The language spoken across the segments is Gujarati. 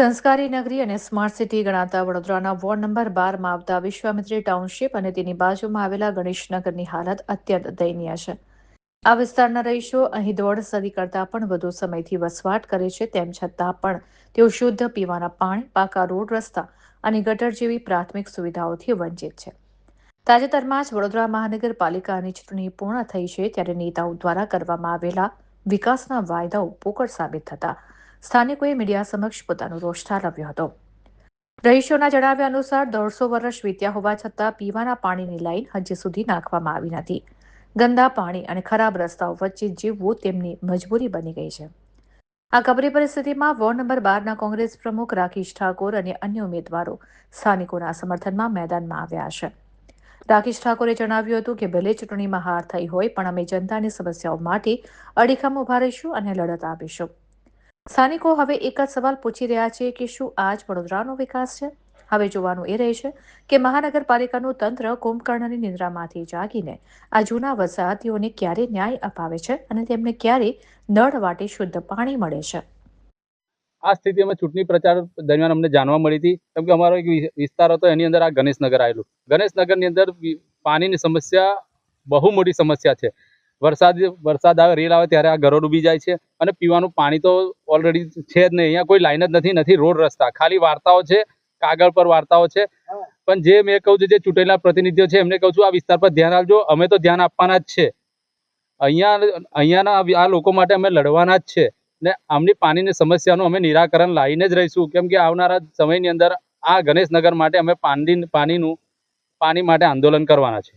સંસ્કારી નગરી અને સ્માર્ટ સિટી ગણાતા વડોદરાના વોર્ડ નંબર 12માં આવતા વિશ્વામિત્રી ટાઉનશીપ અને તેની બાજુમાં આવેલા ગણેશનગરની હાલત અત્યંત દયનીય છે. આ વિસ્તારના રહીશો અહીં દોઢ સદી કરતાં પણ વધુ સમયથી વસવાટ કરે છે. તેમ છતાં પણ તેઓ શુદ્ધ પીવાના પાણી, પાકા રોડ રસ્તા અને ગટર જેવી પ્રાથમિક સુવિધાઓથી વંચિત છે. તાજેતરમાં જ વડોદરા મહાનગરપાલિકાની ચૂંટણી પૂર્ણ થઈ છે ત્યારે નેતાઓ દ્વારા કરવામાં આવેલા વિકાસના વાયદાઓ પોકળ સાબિત થતા સ્થાનિકોએ મીડિયા સમક્ષ પોતાનો રોષ ઠાલવ્યો હતો. રહીશોના જણાવ્યા અનુસાર 150 વર્ષ વીત્યા હોવા છતાં પીવાના પાણીની લાઈન હજી સુધી નાખવામાં આવી નથી. ગંદા પાણી અને ખરાબ રસ્તાઓ વચ્ચે જીવવું તેમની મજબૂરી બની ગઈ છે. આ કપરી પરિસ્થિતિમાં વોર્ડ નંબર 12ના કોંગ્રેસ પ્રમુખ રાકેશ ઠાકોર અને અન્ય ઉમેદવારો સ્થાનિકોના સમર્થનમાં મેદાનમાં આવ્યા છે. રાકેશ ઠાકોરે જણાવ્યું હતું કે ભલે ચૂંટણીમાં હાર થઈ હોય પણ અમે જનતાની સમસ્યાઓ માટે અડીખમ ઉભા રહીશું અને લડત આપીશું. સ્થાનિકો હવે એક જ સવાલ પૂછી રહ્યા છે કે શું આ જ વડોદરાનો વિકાસ છે? હવે જોવાનું એ રહેશે કે મહાનગરપાલિકાનું તંત્ર કુંભકર્ણની નિંદ્રામાંથી જાગીને આ જૂના વસાહતીઓને ક્યારે ન્યાય અપાવે છે અને તેમને ક્યારે નળ વાટે શુદ્ધ પાણી મળે છે. આ સ્થિતિ અમે ચૂંટણી પ્રચાર દરમિયાન અમને જાણવા મળી હતી, કેમ કે અમારો એક વિસ્તાર હતો, એની અંદર આ ગણેશનગર આવેલું. ગણેશનગરની અંદર પાણીની સમસ્યા બહુ મોટી સમસ્યા છે. વરસાદ આવે, રેલ આવે ત્યારે આ ઘરો ડૂબી જાય છે અને પીવાનું પાણી તો ઓલરેડી છે જ નહીં. અહીંયા કોઈ લાઈન જ નથી રોડ રસ્તા, ખાલી વાર્તાઓ છે, કાગળ પર વાર્તાઓ છે. પણ જે મેં કહું છું, જે ચૂંટેલા પ્રતિનિધિઓ છે એમને કહું છું આ વિસ્તાર પર ધ્યાન આપજો. અમે તો ધ્યાન આપવાના જ છે. અહીંયાના આ લોકો માટે અમે લડવાના જ છે ને આમની પાણીની સમસ્યાનું અમે નિરાકરણ લાવીને જ રહીશું, કેમ કે આવનારા સમયની અંદર આ ગણેશનગર માટે અમે પાણી માટે આંદોલન કરવાના છે.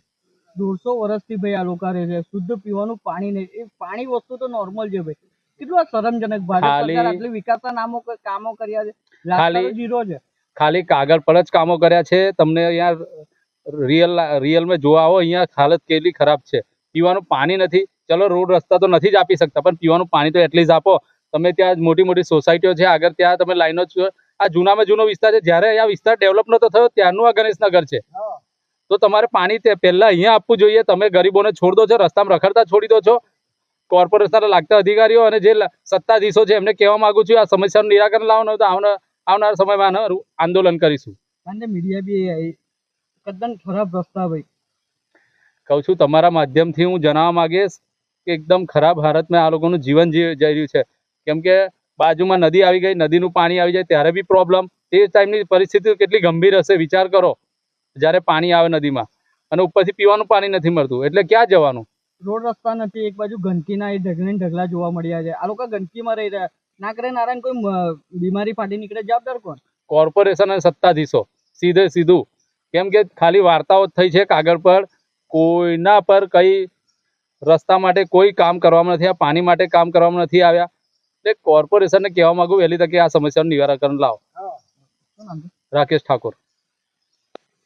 150 વર્ષથી ભાઈ આ લોકો રહે છે, શુદ્ધ પીવાનું પાણી નહીં. એ પાણી વસ્તુ તો નોર્મલ છે ભાઈ. કેટલું આ શરમજનક. ભાજપ સરકાર આટલી વિકાસના કામો કર્યા છે, ખાલી ઝીરો છે. ખાલી કાગળ પર જ કામો કર્યા છે. તમને અહીંયા રિયલમાં જોવા આવો, અહીંયા હાલત કેટલી ખરાબ છે. પીવાનું પાણી નથી. ચલો રોડ રસ્તા તો નથી જ આપી શકતા, પણ પીવાનું પાણી તો એટલીસ્ટ આપો. તમે ત્યાં મોટી મોટી સોસાયટીઓ છે આગળ, ત્યાં તમે લાઈનો છો. આ જૂનામાં જૂનો વિસ્તાર છે. જ્યારે આ વિસ્તાર ડેવલપ નતો થયો ત્યારનું આ ગણેશનગર છે. તો તમારે પાણી પહેલા અહીંયા આપવું જોઈએ. તમે ગરીબોને છોડ દો છો, રસ્તામાં રખડતા છોડી દો છો. કોર્પોરેશનના લાગતા અધિકારીઓ અને જે સત્તાધીશો છે એમને કહેવા માંગુ છું આ સમસ્યાનું નિરાકરણ લાવો, તો આવનારા સમયમાં આંદોલન કરીશું. અને મીડિયા બી કદમ ખરાબ રસ્તા ભાઈ. કહું છું તમારા માધ્યમથી હું જણાવવા માંગીશ કે એકદમ ખરાબ હાલતમાં આ લોકોનું જીવન જઈ રહ્યું છે. કેમ કે બાજુમાં નદી આવી ગઈ, નદીનું પાણી આવી જાય ત્યારે બી પ્રોબ્લેમ. તે ટાઈમની પરિસ્થિતિ કેટલી ગંભીર હશે વિચાર કરો. જ્યારે પાણી આવે નદીમાં અને ઉપરથી પીવાનું પાણી નથી મળતું, એટલે ક્યાં જવાનું? રોડ રસ્તા નથી, એક બાજુ ગંદકીના એ ઢગલા જોવા મળ્યા છે. આ લોકો ગંદકીમાં રહી રહ્યા. ના કરે નારાયણ કોઈ બીમારી ફાટી નીકળે, જવાબદાર કોણ? કોર્પોરેશન અને સત્તાધીશો. સીધું. કેમ કે ખાલી વાર્તાઓ થઈ છે કાગળ પર. કોઈના પર કઈ રસ્તા માટે કોઈ કામ કરવામાં નથી, આ પાણી માટે કામ કરવામાં નથી આવ્યા. એટલે કોર્પોરેશનને કહેવા માંગુ વહેલી તકે આ સમસ્યાનું નિરાકરણ લાવો. રાકેશ ઠાકોર.